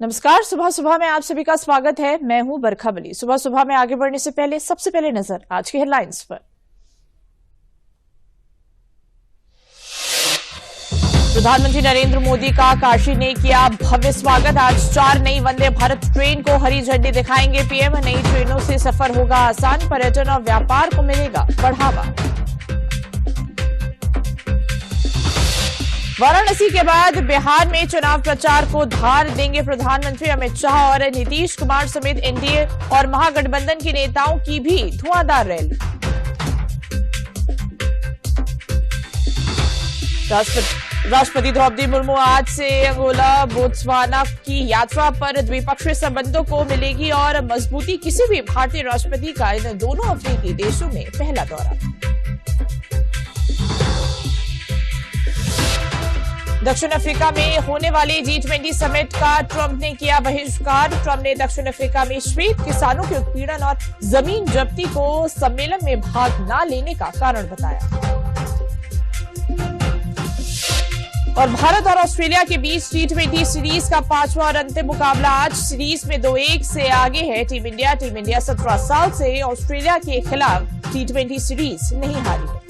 नमस्कार। सुबह सुबह में आप सभी का स्वागत है। मैं हूं बरखा बली। सुबह सुबह में आगे बढ़ने से पहले सबसे पहले नजर आज की हेडलाइंस पर। प्रधानमंत्री नरेंद्र मोदी का काशी ने किया भव्य स्वागत। आज 4 नई वंदे भारत ट्रेन को हरी झंडी दिखाएंगे पीएम। नई ट्रेनों से सफर होगा आसान, पर्यटन और व्यापार को मिलेगा बढ़ावा। वाराणसी के बाद बिहार में चुनाव प्रचार को धार देंगे प्रधानमंत्री। अमित शाह और नीतीश कुमार समेत एनडीए और महागठबंधन के नेताओं की भी धुआंधार रैली। राष्ट्रपति द्रौपदी मुर्मू आज से अंगोला बोत्सवाना की यात्रा पर। द्विपक्षीय संबंधों को मिलेगी और मजबूती। किसी भी भारतीय राष्ट्रपति का इन दोनों अफ्रीकी देशों में पहला दौरा। दक्षिण अफ्रीका में होने वाले G20 समिट का ट्रंप ने किया बहिष्कार। ट्रंप ने दक्षिण अफ्रीका में श्वेत किसानों के उत्पीड़न और जमीन जब्ती को सम्मेलन में भाग न लेने का कारण बताया। और भारत और ऑस्ट्रेलिया के बीच T20 सीरीज का 5वां और अंतिम मुकाबला आज। सीरीज में 2-1 से आगे है टीम इंडिया। टीम इंडिया 17 साल से ऑस्ट्रेलिया के खिलाफ T20 सीरीज नहीं हारी है।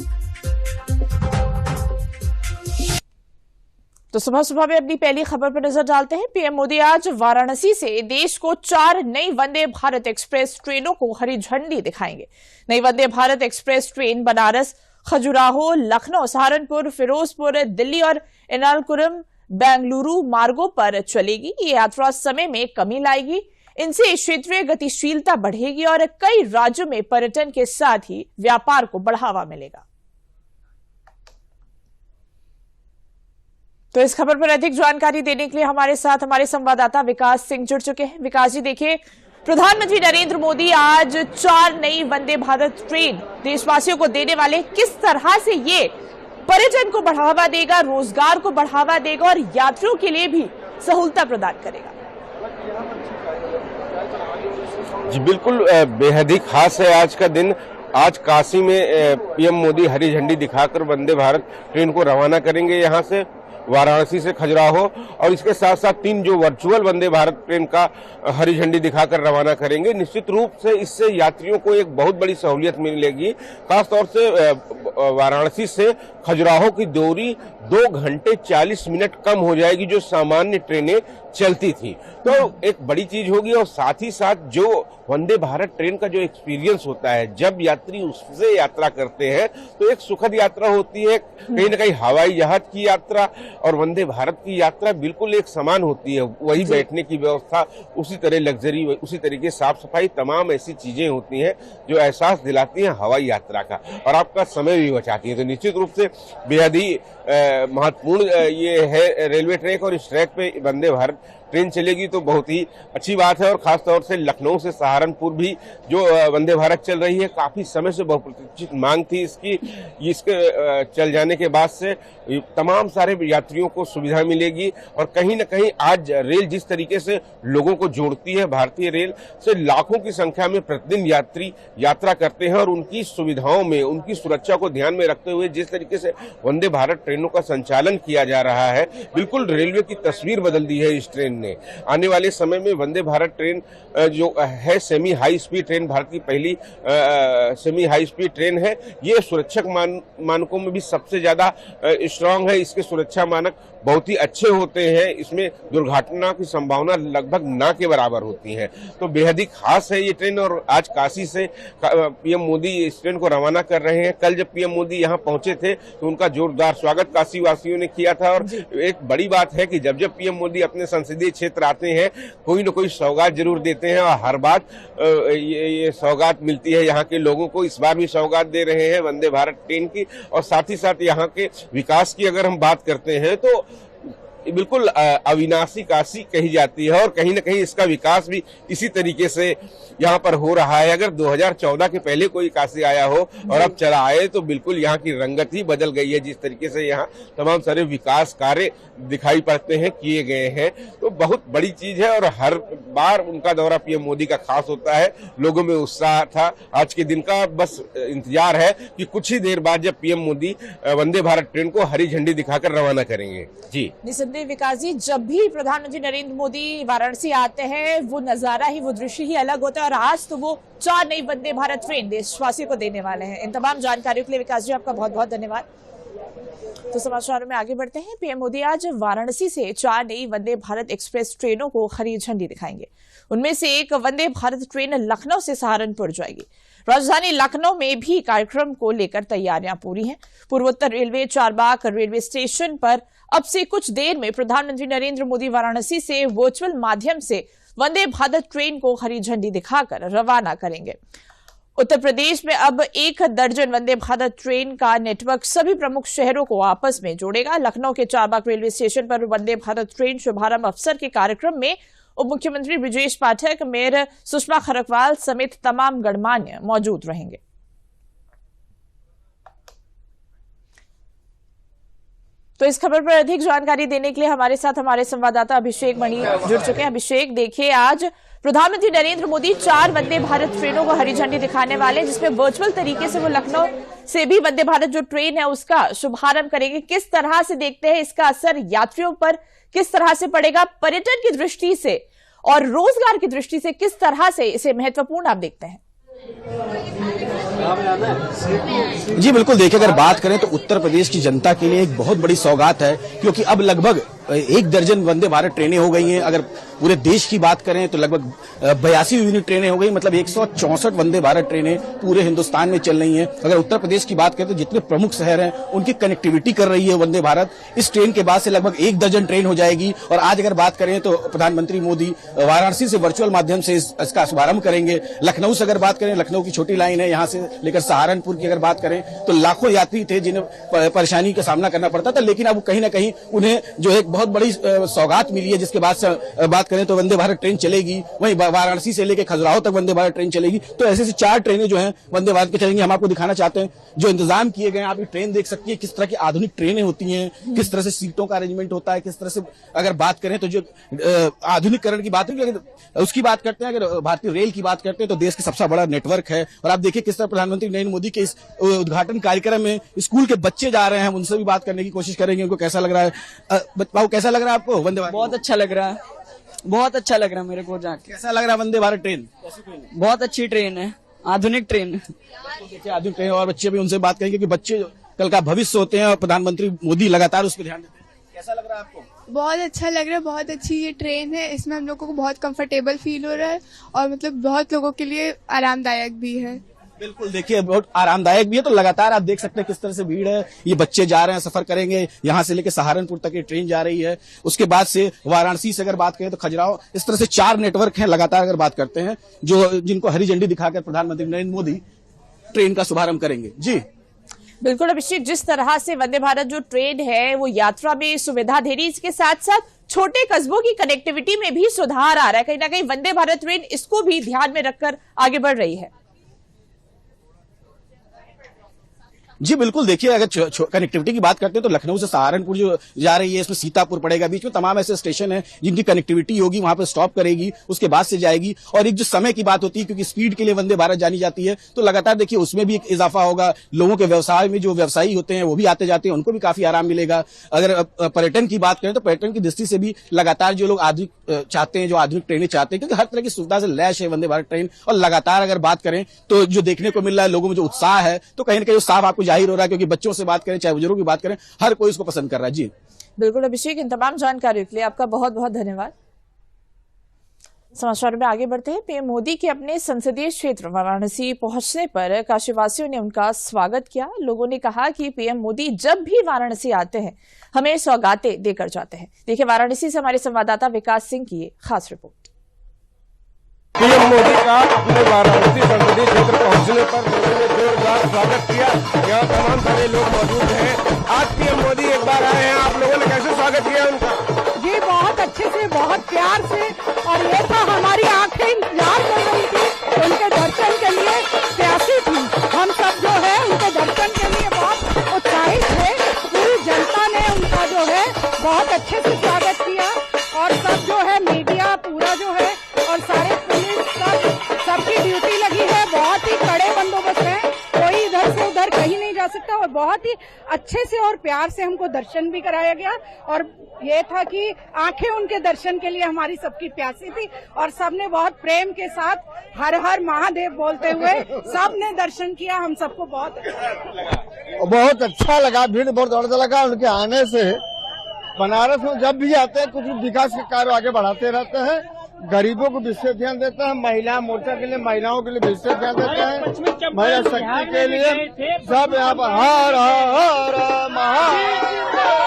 तो सुबह सुबह में अपनी पहली खबर पर नजर डालते हैं। पीएम मोदी आज वाराणसी से देश को 4 नई वंदे भारत एक्सप्रेस ट्रेनों को हरी झंडी दिखाएंगे। नई वंदे भारत एक्सप्रेस ट्रेन बनारस, खजुराहो, लखनऊ, सहारनपुर, फिरोजपुर, दिल्ली और एर्नाकुलम, बेंगलुरु मार्गों पर चलेगी। ये यात्रा समय में कमी लाएगी। इनसे क्षेत्रीय गतिशीलता बढ़ेगी और कई राज्यों में पर्यटन के साथ ही व्यापार को बढ़ावा मिलेगा। तो इस खबर पर अधिक जानकारी देने के लिए हमारे साथ हमारे संवाददाता विकास सिंह जुड़ चुके हैं। विकास जी, देखिए, प्रधानमंत्री नरेंद्र मोदी आज 4 नई वंदे भारत ट्रेन देशवासियों को देने वाले। किस तरह से ये पर्यटन को बढ़ावा देगा, रोजगार को बढ़ावा देगा और यात्रियों के लिए भी सहूलता प्रदान करेगा? जी बिल्कुल, बेहद ही खास है आज का दिन। आज काशी में पीएम मोदी हरी झंडी दिखाकर वंदे भारत ट्रेन को रवाना करेंगे यहाँ से, वाराणसी से खजुराहो, और इसके साथ साथ 3 जो वर्चुअल वंदे भारत ट्रेन का हरी झंडी दिखाकर रवाना करेंगे। निश्चित रूप से इससे यात्रियों को एक बहुत बड़ी सहूलियत मिलेगी। खासतौर से वाराणसी से खजुराहो की दूरी 2 घंटे 40 मिनट कम हो जाएगी, जो सामान्य ट्रेनें चलती थी। तो एक बड़ी चीज होगी। और साथ ही साथ जो वंदे भारत ट्रेन का जो एक्सपीरियंस होता है, जब यात्री उससे यात्रा करते हैं तो एक सुखद यात्रा होती है। कहीं न कहीं हवाई जहाज की यात्रा और वंदे भारत की यात्रा बिल्कुल एक समान होती है। वही बैठने की व्यवस्था, उसी तरह लग्जरी, उसी तरीके साफ सफाई, तमाम ऐसी चीजें होती हैं जो एहसास दिलाती हैं हवाई यात्रा का और आपका समय भी बचाती है। तो निश्चित रूप से बेहद ही महत्वपूर्ण ये है रेलवे ट्रैक, और इस ट्रैक पे वंदे भारत ट्रेन चलेगी तो बहुत ही अच्छी बात है। और खासतौर से लखनऊ से सहारनपुर भी जो वंदे भारत चल रही है, काफी समय से बहुप्रतीक्षित मांग थी इसकी। इसके चल जाने के बाद से तमाम सारे यात्रियों को सुविधा मिलेगी। और कहीं न कहीं आज रेल जिस तरीके से लोगों को जोड़ती है, भारतीय रेल से लाखों की संख्या में प्रतिदिन यात्री यात्रा करते हैं, और उनकी सुविधाओं में, उनकी सुरक्षा को ध्यान में रखते हुए जिस तरीके से वंदे भारत ट्रेनों का संचालन किया जा रहा है, बिल्कुल रेलवे की तस्वीर बदल दी है इस ट्रेन ने। आने वाले समय में वंदे भारत ट्रेन जो है semi high speed train, Bharat की पहली सेमी हाई स्पीड ट्रेन है। ये सुरक्षक मानकों में भी सबसे ज्यादा स्ट्रांग है। इसके सुरक्षा मानक बहुत ही अच्छे होते हैं। इसमें दुर्घटना की संभावना लगभग ना के बराबर होती है। तो बेहद ही खास है ये ट्रेन। और आज काशी से पीएम मोदी इस ट्रेन को रवाना कर रहे हैं। कल जब पीएम मोदी यहाँ पहुंचे थे तो उनका जोरदार स्वागत काशी वासियों ने किया था। और एक बड़ी बात है कि जब जब पीएम मोदी अपने संसदीय क्षेत्र आते हैं, कोई न कोई सौगात जरूर देते हैं, और हर बार ये सौगात मिलती है यहाँ के लोगों को। इस बार भी सौगात दे रहे हैं वंदे भारत ट्रेन की। और साथ ही साथ यहाँ के विकास की अगर हम बात करते हैं तो बिल्कुल अविनाशी काशी कही जाती है। और कहीं न कहीं इसका विकास भी इसी तरीके से यहाँ पर हो रहा है। अगर 2014 के पहले कोई काशी आया हो और अब चला आए तो बिल्कुल यहाँ की रंगत ही बदल गई है। जिस तरीके से यहाँ तमाम सारे विकास कार्य दिखाई पड़ते हैं, किए गए हैं, तो बहुत बड़ी चीज है। और हर बार उनका दौरा पीएम मोदी का खास होता है। लोगों में उत्साह था आज के दिन का। बस इंतजार है कि कुछ ही देर बाद जब पीएम मोदी वंदे भारत ट्रेन को हरी झंडी दिखाकर रवाना करेंगे। जी निसंदेह दें विकास जी, जब भी प्रधानमंत्री नरेंद्र मोदी वाराणसी आते हैं वो नजारा ही, वो दृश्य ही अलग होता है, और आज तो वो 4 नई वंदे भारत ट्रेन देशवासियों को देने वाले हैं। इन तमाम जानकारियों के लिए विकास जी आपका बहुत बहुत धन्यवाद। तो समाचारों में आगे बढ़ते हैं। पीएम मोदी आज वाराणसी से 4 नई वंदे भारत एक्सप्रेस ट्रेनों को हरी झंडी दिखाएंगे। उनमें से एक वंदे भारत ट्रेन लखनऊ से सहारनपुर जाएगी। राजधानी लखनऊ में भी कार्यक्रम को लेकर तैयारियां पूरी हैं। पूर्वोत्तर रेलवे चारबाग रेलवे स्टेशन पर अब से कुछ देर में प्रधानमंत्री नरेंद्र मोदी वाराणसी से वर्चुअल माध्यम से वंदे भारत ट्रेन को हरी झंडी दिखाकर रवाना करेंगे। उत्तर प्रदेश में अब 1 दर्जन वंदे भारत ट्रेन का नेटवर्क सभी प्रमुख शहरों को आपस में जोड़ेगा। लखनऊ के चारबाग रेलवे स्टेशन पर वंदे भारत ट्रेन शुभारंभ अवसर के कार्यक्रम में उप मुख्यमंत्री ब्रिजेश पाठक, मेयर सुषमा खरकवाल समेत तमाम गणमान्य मौजूद रहेंगे। तो इस खबर पर अधिक जानकारी देने के लिए हमारे साथ हमारे संवाददाता अभिषेक मणि जुड़ चुके हैं। अभिषेक, देखिए आज प्रधानमंत्री नरेंद्र मोदी 4 वंदे भारत ट्रेनों को हरी झंडी दिखाने वाले हैं, जिसमें वर्चुअल तरीके से वो लखनऊ से भी वंदे भारत जो ट्रेन है उसका शुभारंभ करेंगे। किस तरह से देखते हैं इसका असर यात्रियों पर, किस तरह से पड़ेगा, पर्यटन की दृष्टि से और रोजगार की दृष्टि से किस तरह से इसे महत्वपूर्ण आप देखते हैं? जी बिल्कुल, देखिए अगर बात करें तो उत्तर प्रदेश की जनता के लिए एक बहुत बड़ी सौगात है, क्योंकि अब लगभग 1 दर्जन वंदे भारत ट्रेनें हो गई हैं। अगर पूरे देश की बात करें तो लगभग 82 यूनिट ट्रेनें हो गई, मतलब 164 वंदे भारत ट्रेनें पूरे हिंदुस्तान में चल रही हैं। अगर उत्तर प्रदेश की बात करें तो जितने प्रमुख शहर हैं उनकी कनेक्टिविटी कर रही है वंदे भारत। इस ट्रेन के बाद से लगभग 1 दर्जन ट्रेन हो जाएगी। और आज अगर बात करें तो प्रधानमंत्री मोदी वाराणसी से वर्चुअल माध्यम से इसका शुभारंभ करेंगे। लखनऊ से अगर बात करें, लखनऊ की छोटी लाइन है, यहाँ से लेकर सहारनपुर की अगर बात करें तो लाखों यात्री थे जिन्हें परेशानी का सामना करना पड़ता था, लेकिन अब कहीं ना कहीं उन्हें जो है बहुत बड़ी सौगात मिली है। जिसके बाद से बात करें तो वंदे भारत ट्रेन चलेगी, वहीं वाराणसी से लेकर खजुराहो तक वंदे भारत ट्रेन चलेगी। तो ऐसे 4 ट्रेनें जो हैं वंदे भारत की चलेंगी। हम आपको दिखाना चाहते हैं जो इंतजाम किए गए हैं। आप ये ट्रेन देख सकती है किस तरह की आधुनिक ट्रेनें होती हैं, किस तरह से सीटों का अरेंजमेंट होता है, किस तरह से अगर बात करें तो जो आधुनिकरण की बात है उसकी बात करते हैं। अगर भारतीय रेल की बात करते हैं तो देश का सबसे बड़ा नेटवर्क है। और आप देखिए किस तरह प्रधानमंत्री नरेंद्र मोदी के इस उद्घाटन कार्यक्रम में स्कूल के बच्चे जा रहे हैं। हम उनसे भी बात करने की कोशिश करेंगे, उनको कैसा लग रहा है। बाबू, कैसा लग रहा है आपको वंदे भारत? बहुत अच्छा लग रहा है, बहुत अच्छा लग रहा है मेरे को जाके। कैसा लग रहा है वंदे भारत ट्रेन? बहुत अच्छी ट्रेन है, आधुनिक ट्रेन है। देखिए आधुनिक ट्रेन, और बच्चे भी उनसे बात करेंगे क्योंकि बच्चे कल का भविष्य होते हैं और प्रधानमंत्री मोदी लगातार उस पर ध्यान देते हैं। कैसा लग रहा है आपको? बहुत अच्छा लग रहा है, बहुत अच्छी ये ट्रेन है। इसमें हम लोगों को बहुत कंफर्टेबल फील हो रहा है और मतलब बहुत लोगों के लिए आरामदायक भी है। बिल्कुल, देखिए बहुत आरामदायक भी है। तो लगातार आप देख सकते हैं किस तरह से भीड़ है। ये बच्चे जा रहे हैं, सफर करेंगे, यहाँ से लेकर सहारनपुर तक ये ट्रेन जा रही है। उसके बाद से वाराणसी से अगर बात करें तो खजुराहो, इस तरह से 4 नेटवर्क हैं लगातार अगर बात करते हैं जो जिनको हरी झंडी दिखाकर प्रधानमंत्री नरेंद्र मोदी ट्रेन का शुभारंभ करेंगे। जी बिल्कुल अभिषेक, जिस तरह से वंदे भारत जो ट्रेन है वो यात्रा में सुविधा दे रही है, इसके साथ साथ छोटे कस्बों की कनेक्टिविटी में भी सुधार आ रहा है। कहीं ना कहीं वंदे भारत ट्रेन इसको भी ध्यान में रखकर आगे बढ़ रही है। जी बिल्कुल, देखिए अगर कनेक्टिविटी की बात करते हैं तो लखनऊ से सहारनपुर जो जा रही है, इसमें सीतापुर पड़ेगा, बीच में तमाम ऐसे स्टेशन हैं जिनकी कनेक्टिविटी होगी, वहां पर स्टॉप करेगी, उसके बाद से जाएगी। और एक जो समय की बात होती है, क्योंकि स्पीड के लिए वंदे भारत जानी जाती है, तो लगातार देखिए उसमें भी एक इजाफा होगा। लोगों के व्यवसाय में जो व्यवसायी होते हैं वो भी आते जाते हैं, उनको भी काफी आराम मिलेगा। अगर पर्यटन की बात करें तो पर्यटन की दृष्टि से भी लगातार जो लोग आधुनिक चाहते हैं, जो आधुनिक ट्रेनें चाहते हैं, क्योंकि हर तरह की सुविधा से लैस है वंदे भारत ट्रेन। और लगातार अगर बात करें तो जो देखने को मिल रहा है लोगों में जो उत्साह है, तो कहीं ना कहीं साफ आपको जाहिर हो रहा है, क्योंकि बच्चों से बात करें चाहे बुजुर्गों की बात करें, हर कोई इसको पसंद कर रहा है। जी बिल्कुल अभिषेक, इन तमाम जानकारियों के लिए आपका बहुत बहुत धन्यवाद। समाचार में आगे बढ़ते हैं। पीएम मोदी के अपने संसदीय क्षेत्र वाराणसी पहुंचने पर काशीवासियों ने उनका स्वागत किया। लोगों ने कहा कि पीएम मोदी जब भी वाराणसी आते हैं हमें सौगातें देकर जाते हैं। देखिए वाराणसी से हमारे संवाददाता विकास सिंह की खास रिपोर्ट। पीएम मोदी का अपने वाराणसी संसदीय क्षेत्र पहुंचने पर लोगों ने जोरदार स्वागत किया। यहाँ तमाम सारे लोग मौजूद हैं। आज पीएम मोदी एक बार आए हैं, आप लोगों ने कैसे स्वागत किया उनका? जी बहुत अच्छे से, बहुत प्यार से, और ये था हमारी आंखें इंतजार कर रही थी, उनके दर्शन के लिए प्यासी थी। हम सब जो है उनके दर्शन के लिए बहुत उत्साहित थे। पूरी जनता ने उनका जो है बहुत अच्छे से स्वागत किया और सब जो है मीडिया पूरा जो है और सारे पुलिस सबकी ड्यूटी लगी है। बहुत ही कड़े बंदोबस्त है, कोई इधर से उधर कहीं नहीं जा जा सकता। और बहुत ही अच्छे से और प्यार से हमको दर्शन भी कराया गया और ये था कि आंखें उनके दर्शन के लिए हमारी सबकी प्यासी थी और सबने बहुत प्रेम के साथ हर हर महादेव बोलते हुए सबने दर्शन किया। हम सबको बहुत अच्छा लगा, भीड़ बहुत ज्यादा लगा। उनके आने से बनारस में जब भी आते हैं कुछ विकास के कार्य आगे बढ़ाते रहते हैं, गरीबों को विशेष ध्यान देते हैं, महिला मोर्चा के लिए महिलाओं के लिए विशेष ध्यान देते हैं, महिला शक्ति के लिए सब यहाँ पर हर हर महादेव।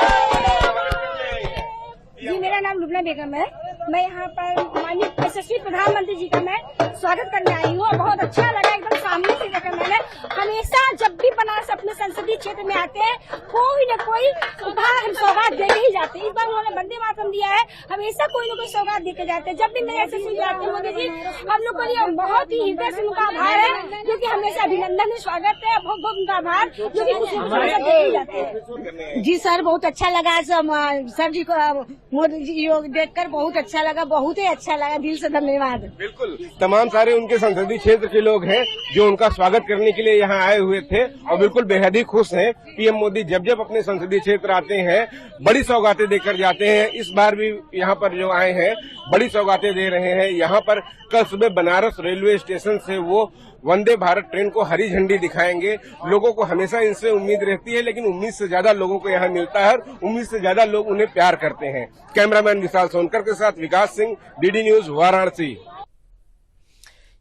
जी, मेरा नाम लुबना बेगम है। मैं यहाँ पर माननीय यशस्वी प्रधानमंत्री जी का मैं स्वागत करने आई हूँ और बहुत अच्छा लगा एकदम सामने से देखा। मैंने हमेशा जब भी बनारस अपने संसदीय क्षेत्र में आते हैं कोई न कोई उपहार हम सौगात दे ही जाते हैं। इस बार उन्होंने वंदे मातरम दिया है, हमेशा कोई न कोई सौगात देके जाते हैं। जब भी मैं यशस्वी जाती हूँ मोदी जी, हम लोग को लिए बहुत ही हृदय से उनका आभार है, क्योंकि हमेशा अभिनंदन स्वागत है। बहुत बहुत उनका आभार, क्योंकि दे ही जाते हैं। जी सर, बहुत अच्छा लगा सर जी को मोदी जी योग देखकर बहुत अच्छा लगा, बहुत ही अच्छा लगा, दिल से धन्यवाद। बिल्कुल, तमाम सारे उनके संसदीय क्षेत्र के लोग हैं जो उनका स्वागत करने के लिए यहाँ आए हुए थे और बिल्कुल बेहद ही खुश हैं। पीएम मोदी जब जब अपने संसदीय क्षेत्र आते हैं बड़ी सौगातें देकर जाते हैं। इस बार भी यहाँ पर जो आए हैं बड़ी सौगातें दे रहे हैं। यहाँ पर कल सुबह बनारस रेलवे स्टेशन से वो वंदे भारत ट्रेन को हरी झंडी दिखाएंगे। लोगों को हमेशा इनसे उम्मीद रहती है, लेकिन उम्मीद से ज्यादा लोगों को यहाँ मिलता है और उम्मीद से ज्यादा लोग उन्हें प्यार करते हैं। कैमरामैन विशाल सोनकर के साथ विकास सिंह, डीडी न्यूज, वाराणसी।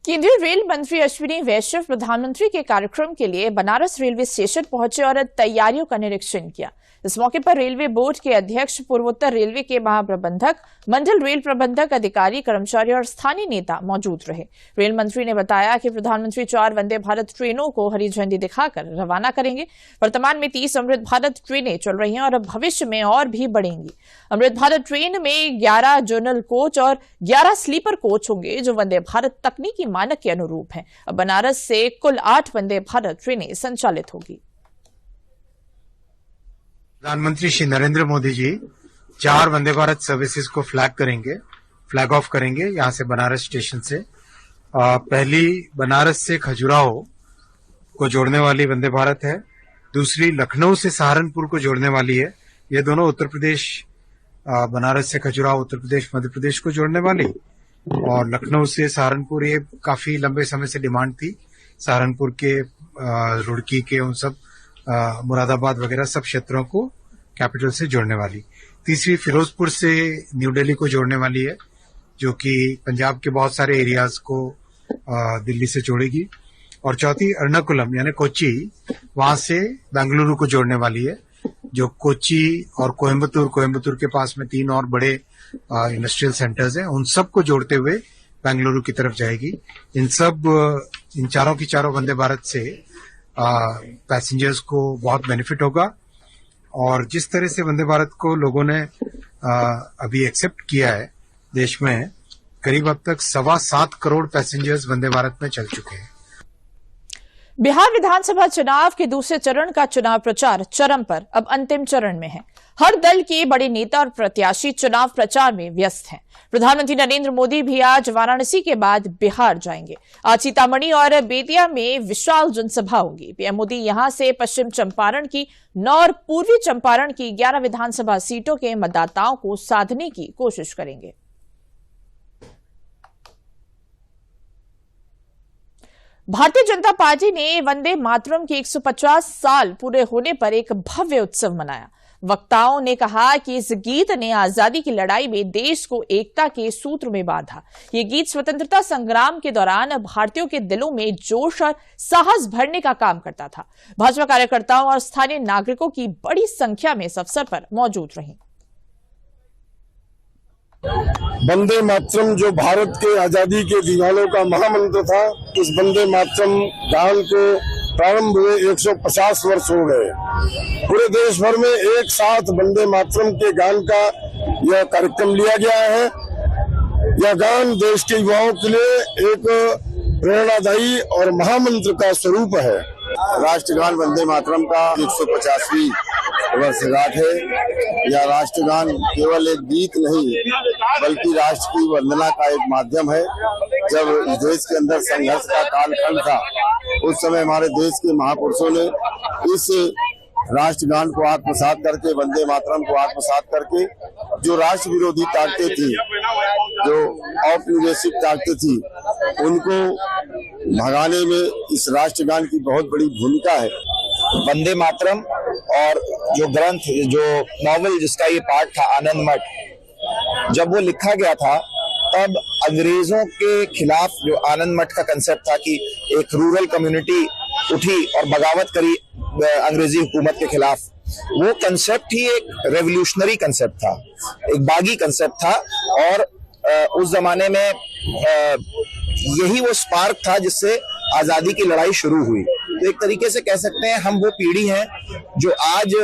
केंद्रीय रेल मंत्री अश्विनी वैष्णव प्रधानमंत्री के कार्यक्रम के लिए बनारस रेलवे स्टेशन पहुंचे और तैयारियों का निरीक्षण किया। इस मौके पर रेलवे बोर्ड के अध्यक्ष, पूर्वोत्तर रेलवे के महाप्रबंधक, मंडल रेल प्रबंधक, अधिकारी, कर्मचारी और स्थानीय नेता मौजूद रहे। रेल मंत्री ने बताया कि प्रधानमंत्री 4 वंदे भारत ट्रेनों को हरी झंडी दिखाकर रवाना करेंगे। वर्तमान में 30 अमृत भारत ट्रेनें चल रही हैं और भविष्य में और भी बढ़ेंगी। अमृत भारत ट्रेन में 11 जनरल कोच और 11 स्लीपर कोच होंगे, जो वंदे भारत तकनीकी मानक के अनुरूप हैं। अब बनारस से कुल 8 वंदे भारत ट्रेनें संचालित होगी। प्रधानमंत्री श्री नरेंद्र मोदी जी 4 वंदे भारत सर्विसेज को फ्लैग ऑफ करेंगे यहाँ से बनारस स्टेशन से। पहली बनारस से खजुराहो को जोड़ने वाली वंदे भारत है, दूसरी लखनऊ से सहारनपुर को जोड़ने वाली है। ये दोनों उत्तर प्रदेश, बनारस से खजुराहो उत्तर प्रदेश मध्य प्रदेश को जोड़ने वाली, और लखनऊ से सहारनपुर ये काफी लंबे समय से डिमांड थी। सहारनपुर के, रुड़की के, उन सब मुरादाबाद वगैरह सब क्षेत्रों को कैपिटल से जोड़ने वाली। तीसरी फिरोजपुर से न्यू दिल्ली को जोड़ने वाली है, जो कि पंजाब के बहुत सारे एरियाज को दिल्ली से जोड़ेगी। और चौथी एर्नाकुलम यानी कोच्चि, वहां से बेंगलुरु को जोड़ने वाली है, जो कोच्चि और कोयम्बतूर के पास में 3 और बड़े इंडस्ट्रियल सेंटर्स हैं, उन सब को जोड़ते हुए बेंगलुरु की तरफ जाएगी। इन चारों की चारों वंदे भारत से पैसेंजर्स को बहुत बेनिफिट होगा। और जिस तरह से वंदे भारत को लोगों ने अभी एक्सेप्ट किया है देश में, करीब अब तक 7.25 करोड़ पैसेंजर्स वंदे भारत में चल चुके हैं। बिहार विधानसभा चुनाव के दूसरे चरण का चुनाव प्रचार चरम पर अब अंतिम चरण में है। हर दल के बड़े नेता और प्रत्याशी चुनाव प्रचार में व्यस्त हैं। प्रधानमंत्री नरेंद्र मोदी भी आज वाराणसी के बाद बिहार जाएंगे। आज सीतामढ़ी और बेतिया में विशाल जनसभा होगी। पीएम मोदी यहां से पश्चिम चंपारण की 9 और पूर्वी चंपारण की 11 विधानसभा सीटों के मतदाताओं को साधने की कोशिश करेंगे। भारतीय जनता पार्टी ने वंदे मातरम के 150 साल पूरे होने पर एक भव्य उत्सव मनाया। वक्ताओं ने कहा कि इस गीत ने आजादी की लड़ाई में देश को एकता के सूत्र में बांधा। ये गीत स्वतंत्रता संग्राम के दौरान भारतीयों के दिलों में जोश और साहस भरने का काम करता था। भाजपा कार्यकर्ताओं और स्थानीय नागरिकों की बड़ी संख्या में इस अवसर पर मौजूद रहीं। वंदे मातरम जो भारत के आजादी के दीवानों का महामंत्र था, इस वंदे मातरम गान को प्रारंभ हुए 150 वर्ष हो गए। पूरे देश भर में एक साथ वंदे मातरम के गान का यह कार्यक्रम लिया गया है। यह गान देश के युवाओं के लिए एक प्रेरणादायी और महामंत्र का स्वरूप है। राष्ट्रगान वंदे मातरम का 150वीं वर्षगांठ है। यह राष्ट्रगान केवल एक गीत नहीं, बल्कि राष्ट्र की वंदना का एक माध्यम है। जब इस देश के अंदर संघर्ष का कालखंड था, उस समय हमारे देश के महापुरुषों ने इस राष्ट्रगान को आत्मसात करके, वंदे मातरम को आत्मसात करके जो राष्ट्र विरोधी ताकतें थी, जो औपनिवेशिक ताकतें थी, उनको भगाने में इस राष्ट्रगान की बहुत बड़ी भूमिका है। वंदे मातरम और जो ग्रंथ, जो नॉवेल जिसका ये पार्ट था आनंद मठ, जब वो लिखा गया था तब अंग्रेजों के खिलाफ जो आनंद मठ का कंसेप्ट था कि एक रूरल कम्युनिटी उठी और बगावत करी अंग्रेजी हुकूमत के खिलाफ, वो कंसेप्ट ही एक रेवोल्यूशनरी कंसेप्ट था, एक बागी कंसेप्ट था। और उस जमाने में यही वो स्पार्क था जिससे आजादी की लड़ाई शुरू हुई। तो एक तरीके से कह सकते हैं हम वो पीढ़ी हैं जो आज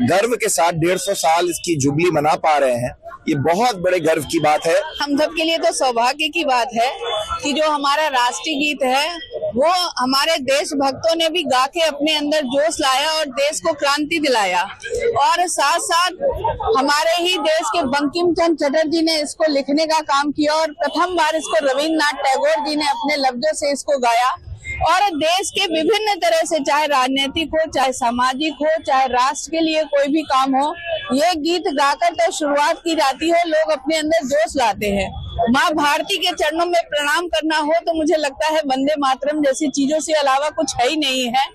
गर्व के साथ 150 साल इसकी जुबली मना पा रहे हैं। ये बहुत बड़े गर्व की बात है। हम सब के लिए तो सौभाग्य की बात है कि जो हमारा राष्ट्रीय गीत है वो हमारे देशभक्तों ने भी गा के अपने अंदर जोश लाया और देश को क्रांति दिलाया। और साथ साथ हमारे ही देश के बंकिम चंद्र चटर्जी ने इसको लिखने का काम किया और प्रथम बार इसको रविन्द्रनाथ टैगोर जी ने अपने लफ्जों से इसको गाया। और देश के विभिन्न तरह से, चाहे राजनीतिक हो, चाहे सामाजिक हो, चाहे राष्ट्र के लिए कोई भी काम हो, ये गीत गाकर तो शुरुआत की जाती है, लोग अपने अंदर जोश लाते हैं। माँ भारती के चरणों में प्रणाम करना हो तो मुझे लगता है वंदे मातरम जैसी चीजों से अलावा कुछ है ही नहीं है।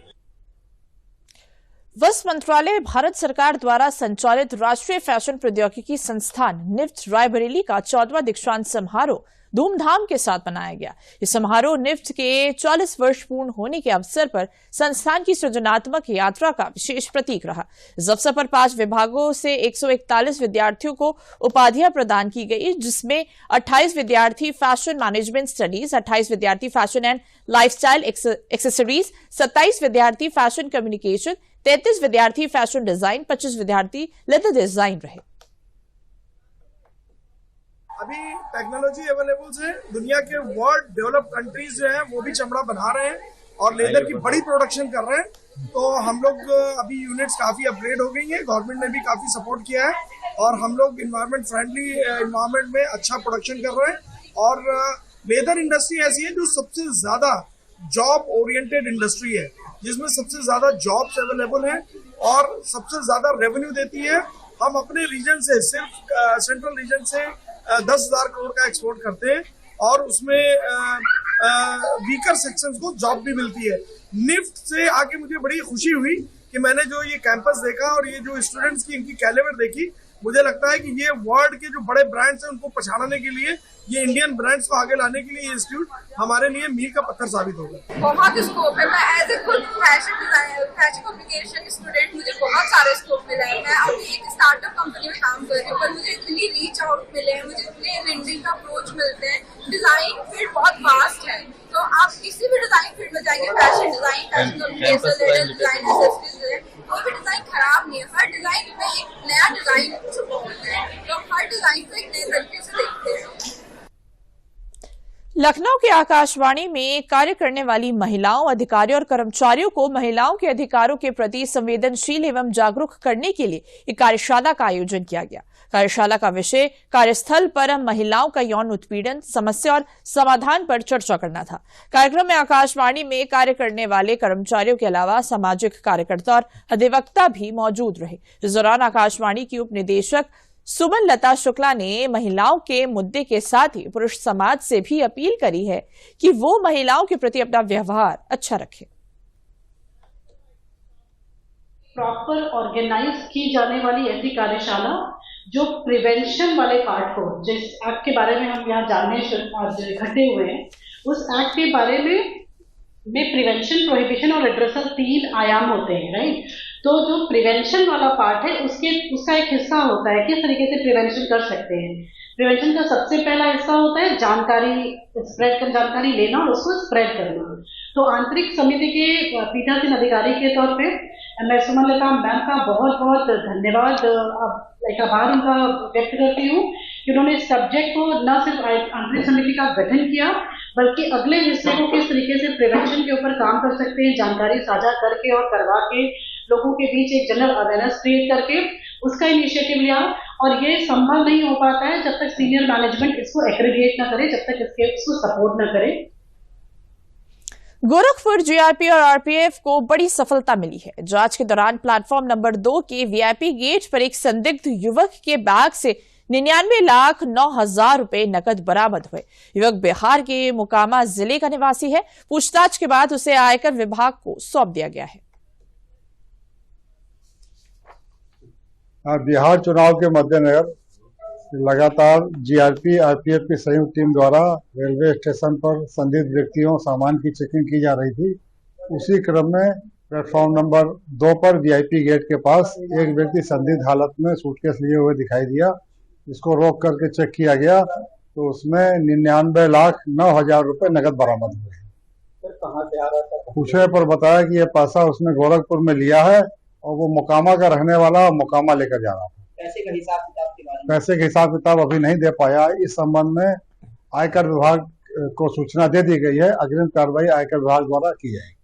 वस्त्र मंत्रालय भारत सरकार द्वारा संचालित राष्ट्रीय फैशन प्रौद्योगिकी संस्थान निफ्ट रायबरेली का 14वां दीक्षांत समारोह धूमधाम के साथ मनाया गया। इस समारोह निफ्ट के 40 वर्ष पूर्ण होने के अवसर पर संस्थान की सृजनात्मक यात्रा का विशेष प्रतीक रहा। इस अवसर पर 5 विभागों से 141 विद्यार्थियों को उपाधियां प्रदान की गई, जिसमें 28 विद्यार्थी फैशन मैनेजमेंट स्टडीज, 28 विद्यार्थी फैशन एंड लाइफस्टाइल एक्सेसरीज, 27 विद्यार्थी फैशन कम्युनिकेशन, 33 विद्यार्थी फैशन डिजाइन, 25 विद्यार्थी लेदर डिजाइन रहे। अभी टेक्नोलॉजी अवेलेबल है, दुनिया के वर्ल्ड डेवलप कंट्रीज जो हैं वो भी चमड़ा बना रहे हैं और लेदर की बड़ी प्रोडक्शन कर रहे हैं। तो हम लोग अभी यूनिट्स काफी अपग्रेड हो गई हैं, गवर्नमेंट ने भी काफी सपोर्ट किया है और हम लोग इन्वायरमेंट फ्रेंडली इन्वायरमेंट में अच्छा प्रोडक्शन कर रहे हैं। और लेदर इंडस्ट्री ऐसी है जो सबसे ज्यादा जॉब ओरिएंटेड इंडस्ट्री है, जिसमें सबसे ज्यादा जॉब्स अवेलेबल हैं और सबसे ज्यादा रेवेन्यू देती है। हम अपने रीजन से, सिर्फ सेंट्रल रीजन से 10,000 करोड़ का एक्सपोर्ट करते हैं और उसमें वीकर सेक्शंस को जॉब भी मिलती है। निफ्ट से आके मुझे बड़ी खुशी हुई कि मैंने जो ये कैंपस देखा और ये जो स्टूडेंट्स की इनकी कैलिबर देखी, मुझे लगता है कि ये वर्ल्ड के जो बड़े ब्रांड्स हैं उनको पछाड़ने के लिए, ये इंडियन ब्रांड्स को आगे लाने के लिए ये इंस्टीट्यूट हमारे लिए मील का पत्थर साबित होगा। बहुत स्कोप है। मैं एज ए खुद fashion designer, fashion communication student, मुझे बहुत सारे स्कोप मिला है। मैं अभी एक स्टार्टअप कंपनी में काम कर रही हूँ, पर मुझे इतनी रीच आउट मिले हैं, मुझे इतने रेंडिंग का अप्रोच मिलते हैं। डिजाइन फील्ड बहुत वास्ट है, तो आप किसी भी डिजाइन फील्ड में जाएंगे, fashion design, fashion communication, design accessories, कोई भी डिजाइन खराब नहीं है। हर डिजाइन में एक नया डिजाइन होता है, तो हर डिजाइन को एक नए तरीके से देखते हैं। लखनऊ के आकाशवाणी में कार्य करने वाली महिलाओं, अधिकारियों और कर्मचारियों को महिलाओं के अधिकारों के प्रति संवेदनशील एवं जागरूक करने के लिए एक कार्यशाला का आयोजन किया गया। कार्यशाला का विषय कार्यस्थल पर महिलाओं का यौन उत्पीड़न, समस्या और समाधान पर चर्चा करना था। कार्यक्रम में आकाशवाणी में कार्य करने वाले कर्मचारियों के अलावा सामाजिक कार्यकर्ता और अधिवक्ता भी मौजूद रहे। इस दौरान आकाशवाणी की उप निदेशक सुमन लता शुक्ला ने महिलाओं के मुद्दे के साथ ही पुरुष समाज से भी अपील करी है कि वो महिलाओं के प्रति अपना व्यवहार अच्छा रखें। प्रॉपर ऑर्गेनाइज की जाने वाली ऐसी कार्यशाला जो प्रिवेंशन वाले पार्ट को, जिस एक्ट के बारे में हम यहाँ जानने इकट्ठे हुए हैं, उस एक्ट के बारे में प्रिवेंशन, प्रोहिबिशन और एड्रेसल 3 आयाम होते हैं, राइट। तो जो प्रिवेंशन वाला पार्ट है उसका एक हिस्सा होता है किस तरीके से प्रिवेंशन कर सकते हैं। प्रिवेंशन का सबसे पहला हिस्सा होता है जानकारी लेना और उसको स्प्रेड करना। तो आंतरिक समिति के पीठासीन अधिकारी के तौर पे मैं सुमन लता मैम का बहुत बहुत धन्यवाद, आभार उनका व्यक्त करती हूँ कि उन्होंने इस सब्जेक्ट को न सिर्फ आंतरिक समिति का गठन किया, बल्कि अगले हिस्से को किस तरीके से प्रिवेंशन के ऊपर काम कर सकते हैं, जानकारी साझा करके और करवा के लोगों के बीच एक जनरल अवेयरनेस क्रिएट करके उसका इनिशिएटिव लिया। और ये संभव नहीं हो पाता है जब तक सीनियर मैनेजमेंट इसको एक्रीडिएट ना करे, जब तक इसको सपोर्ट ना करे। गोरखपुर जीआरपी और आरपीएफ को बड़ी सफलता मिली है। जांच के दौरान प्लेटफॉर्म नंबर 2 के वीआईपी गेट पर एक संदिग्ध युवक के बैग से 99,09,000 रुपए नकद बरामद हुए। युवक बिहार के मोकामा जिले का निवासी है। पूछताछ के बाद उसे आयकर विभाग को सौंप दिया गया है। बिहार चुनाव के मद्देनजर लगातार जीआरपी आरपीएफ की संयुक्त टीम द्वारा रेलवे स्टेशन पर संदिग्ध व्यक्तियों सामान की चेकिंग की जा रही थी। उसी क्रम में प्लेटफॉर्म नंबर 2 पर वीआईपी गेट के पास एक व्यक्ति संदिग्ध हालत में सूटकेस लिए हुए दिखाई दिया। इसको रोक करके चेक किया गया तो उसमें 99,09,000 रुपए नकद बरामद हुए। कहाँ से आ रहा था? पूछने पर बताया कि यह पैसा उसने गोरखपुर में लिया है और वो मोकामा का रहने वाला मोकामा लेकर जा रहा था। पैसे का हिसाब किताब के बारे में? पैसे का हिसाब किताब अभी नहीं दे पाया। इस संबंध में आयकर विभाग को सूचना दे दी गई है। अग्रिम कार्रवाई आयकर विभाग द्वारा की जाएगी।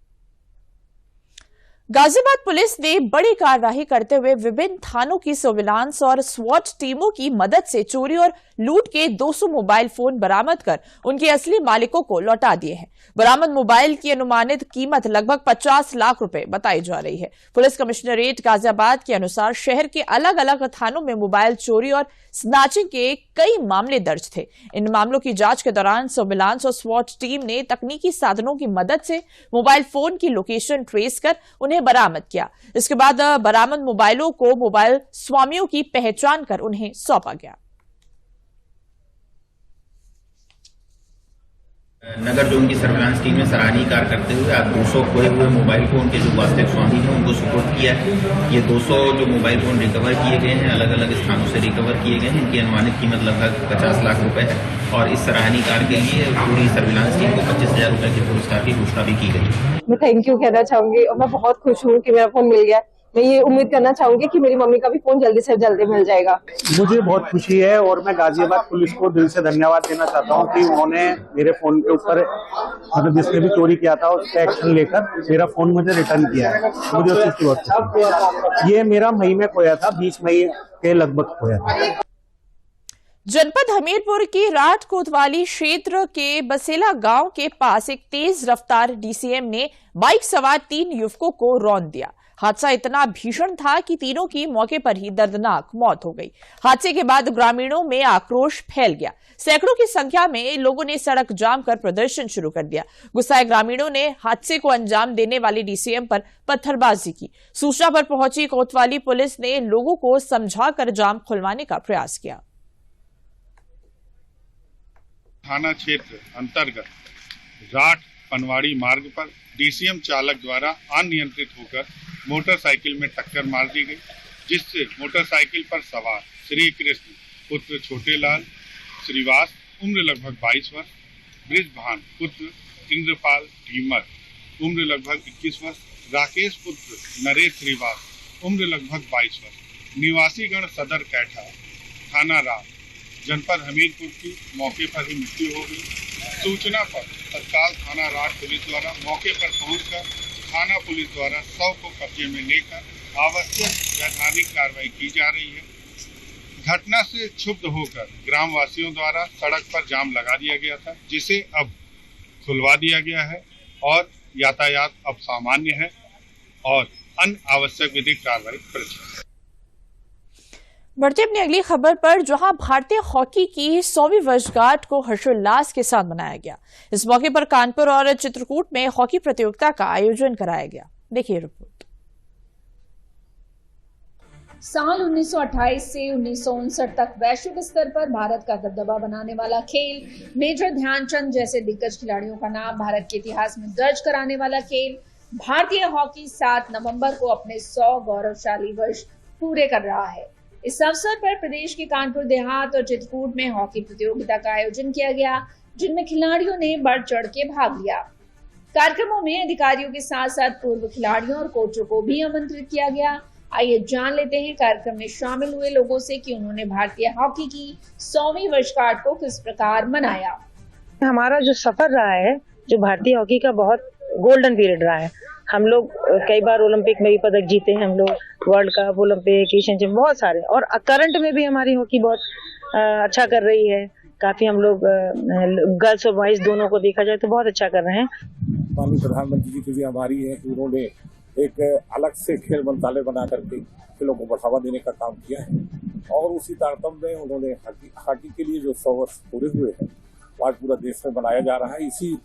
गाजियाबाद पुलिस ने बड़ी कार्रवाई करते हुए विभिन्न थानों की सर्विलांस और स्वॉट टीमों की मदद से चोरी और लूट के 200 मोबाइल फोन बरामद कर उनके असली मालिकों को लौटा दिए हैं। बरामद मोबाइल की अनुमानित कीमत लगभग 50 लाख रुपए बताई जा रही है। पुलिस कमिश्नरेट गाजियाबाद के अनुसार शहर के अलग अलग थानों में मोबाइल चोरी और स्नैचिंग के कई मामले दर्ज थे। इन मामलों की जांच के दौरान सर्विलांस और स्वॉट टीम ने तकनीकी साधनों की मदद से मोबाइल फोन की लोकेशन ट्रेस कर उन्हें बरामद किया। इसके बाद बरामद मोबाइलों को मोबाइल स्वामियों की पहचान कर उन्हें सौंपा गया। नगर जोन की सर्विलांस टीम में सराहनीय कार्य करते हुए आज 200 खोए हुए मोबाइल फोन के जो वास्तविक स्वामी हैं उनको सुपुर्द किया है। ये 200 जो मोबाइल फोन रिकवर किए गए हैं अलग अलग स्थानों से रिकवर किए गए हैं। इनकी अनुमानित कीमत लगभग 50 लाख रुपए है और इस सराहनीय कार्य के लिए पूरी सर्विलांस टीम को 25,000 रुपए के पुरस्कार की घोषणा भी की गई। मैं थैंक यू कहना चाहूंगी और मैं बहुत खुश हूँ कि मेरा फोन मिल गया। मैं ये उम्मीद करना चाहूंगी कि मेरी मम्मी का भी फोन जल्दी से जल्दी मिल जाएगा। मुझे बहुत खुशी है और मैं गाजियाबाद पुलिस को दिल से धन्यवाद देना चाहता हूं कि उन्होंने मेरे फोन के ऊपर मतलब जिसने भी चोरी किया था उसका एक्शन लेकर मेरा फोन मुझे रिटर्न किया है। मुझे उस चीज की बहुत खुशी है। ये मेरा मई में खोया था, 20 मई के लगभग खोया था। जनपद हमीरपुर की राठ कोतवाली क्षेत्र के बसेला गांव के पास एक तेज रफ्तार डीसीएम ने बाइक सवार 3 युवकों को रौंद दिया। हादसा इतना भीषण था कि तीनों की मौके पर ही दर्दनाक मौत हो गई। हादसे के बाद ग्रामीणों में आक्रोश फैल गया। सैकड़ों की संख्या में लोगों ने सड़क जाम कर प्रदर्शन शुरू कर दिया। गुस्साए ग्रामीणों ने हादसे को अंजाम देने वाले डीसीएम पर पत्थरबाजी की। सूचना पर पहुंची कोतवाली पुलिस ने लोगों को समझाकर जाम खुलवाने का प्रयास किया। थाना क्षेत्र अंतर्गत राठ पनवाड़ी मार्ग पर डीसीएम चालक द्वारा अनियंत्रित होकर मोटरसाइकिल में टक्कर मार दी गई, जिससे मोटरसाइकिल पर सवार श्री कृष्ण पुत्र छोटेलाल श्रीवास उम्र लगभग 22 वर्ष, ब्रिजभान पुत्र इंद्रपाल ढीमर उम्र लगभग 21 वर्ष, राकेश पुत्र नरेश श्रीवास उम्र लगभग 22 वर्ष, निवासीगण सदर कैठा थाना राठ जनपद हमीरपुर की मौके पर ही मृत्यु हो गई। सूचना पर तत्काल थाना राठ पुलिस द्वारा मौके पर पहुंचकर थाना पुलिस द्वारा शव को कब्जे में लेकर आवश्यक वैधानिक कार्रवाई की जा रही है। घटना से क्षुब्ध होकर ग्रामवासियों द्वारा सड़क पर जाम लगा दिया गया था, जिसे अब खुलवा दिया गया है और यातायात अब सामान्य है और अन्य आवश्यक विधिक कार्रवाई प्रचलित है। बढ़ते अपनी अगली खबर पर, जहां भारतीय हॉकी की 100वीं वर्षगांठ को हर्षोल्लास के साथ मनाया गया। इस मौके पर कानपुर और चित्रकूट में हॉकी प्रतियोगिता का आयोजन कराया गया। देखिए रिपोर्ट। साल 1928 से 1959 तक वैश्विक स्तर पर भारत का दबदबा बनाने वाला खेल, मेजर ध्यानचंद जैसे दिग्गज खिलाड़ियों का नाम भारत के इतिहास में दर्ज कराने वाला खेल, भारतीय हॉकी 7 नवंबर को अपने 100 गौरवशाली वर्ष पूरे कर रहा है। इस अवसर पर प्रदेश के कानपुर देहात और चित्रकूट में हॉकी प्रतियोगिता का आयोजन किया गया, जिनमें खिलाड़ियों ने बढ़ चढ़ के भाग लिया। कार्यक्रमों में अधिकारियों के साथ साथ पूर्व खिलाड़ियों और कोचों को भी आमंत्रित किया गया। आइए जान लेते हैं कार्यक्रम में शामिल हुए लोगों से कि उन्होंने भारतीय हॉकी की 100वीं वर्षगांठ को किस प्रकार मनाया। हमारा जो सफर रहा है, जो भारतीय हॉकी का बहुत गोल्डन पीरियड रहा है। हम लोग कई बार ओलंपिक में भी पदक जीते हैं, हम लोग world cup, Olympic, Asian champion बहुत सारे, और करंट में भी हमारी हॉकी बहुत अच्छा कर रही है। काफी हम लोग गर्ल्स और बॉयज दोनों को देखा जाए तो बहुत अच्छा कर रहे हैं। माननीय प्रधानमंत्री जी की भी आभारी है कि उन्होंने एक अलग से खेल मंत्रालय बना करके खेलों को बढ़ावा देने का काम किया है और उसी तारतम्य में उन्होंने हॉकी के लिए जो 100 वर्ष पूरे हुए हैं आज पूरा देश में बनाया जा रहा है। इसी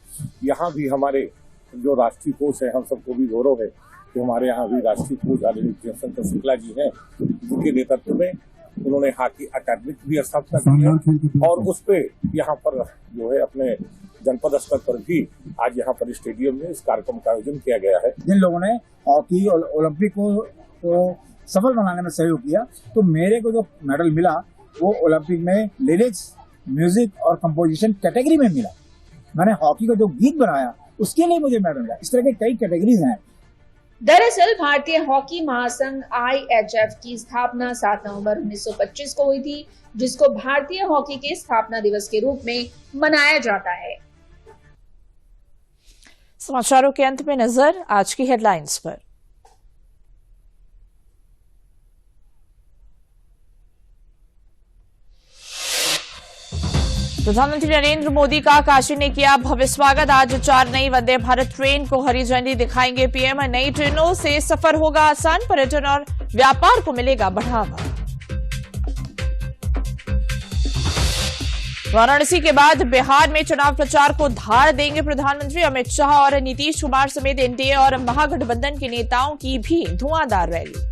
यहाँ भी हमारे जो राष्ट्रीय कोच है, हम सबको भी गौरव है कि हमारे यहाँ भी राष्ट्रीय कोच आदरणीय जयशंकर शुक्ला जी हैं, जिनके नेतृत्व में उन्होंने हॉकी अकादमी की भी स्थापना की है और उस पे यहाँ पर जो है अपने जनपद स्तर पर भी आज यहाँ पर स्टेडियम में इस कार्यक्रम का आयोजन किया गया है। जिन लोगों ने हॉकी और ओलंपिक को सफल बनाने में सहयोग किया, तो मेरे को जो मेडल मिला वो ओलंपिक में लिरिक्स, म्यूजिक और कंपोजिशन कैटेगरी में मिला। मैंने हॉकी का जो गीत बनाया उसके लिए मुझे मेडल मिला। इस तरह के कई कैटेगरीज हैं। दरअसल भारतीय हॉकी महासंघ IHF की स्थापना 7 नवंबर 1925 को हुई थी, जिसको भारतीय हॉकी के स्थापना दिवस के रूप में मनाया जाता है। समाचारों के अंत में नजर आज की हेडलाइंस पर। प्रधानमंत्री नरेंद्र मोदी का काशी ने किया भव्य स्वागत। आज 4 नई वंदे भारत ट्रेन को हरी झंडी दिखाएंगे पीएम। नई ट्रेनों से सफर होगा आसान, पर्यटन और व्यापार को मिलेगा बढ़ावा। वाराणसी के बाद बिहार में चुनाव प्रचार को धार देंगे प्रधानमंत्री। अमित शाह और नीतीश कुमार समेत एनडीए और महागठबंधन के नेताओं की भी धुआंधार रैली।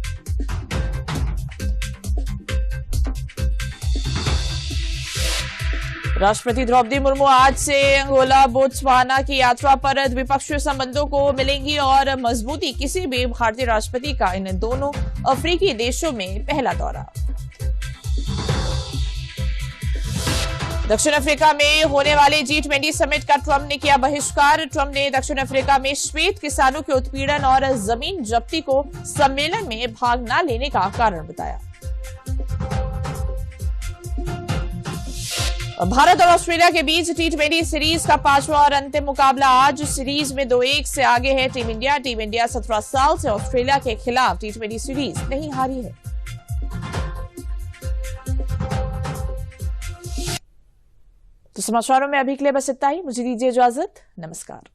राष्ट्रपति द्रौपदी मुर्मू आज से अंगोला, बोत्सवाना की यात्रा पर द्विपक्षीय संबंधों को मिलेंगी और मजबूती। किसी भी भारतीय राष्ट्रपति का इन दोनों अफ्रीकी देशों में पहला दौरा। दक्षिण अफ्रीका में होने वाले G20 समिट का ट्रंप ने किया बहिष्कार। ट्रंप ने दक्षिण अफ्रीका में श्वेत किसानों के उत्पीड़न और जमीन जब्ती को सम्मेलन में भाग न लेने का कारण बताया। भारत और ऑस्ट्रेलिया के बीच T20 सीरीज का 5वां और अंतिम मुकाबला आज। सीरीज में 2-1 से आगे है टीम इंडिया। टीम इंडिया 17 साल से ऑस्ट्रेलिया के खिलाफ T20 सीरीज नहीं हारी है। तो समाचारों में अभी के लिए बस इतना ही। मुझे दीजिए इजाजत। नमस्कार।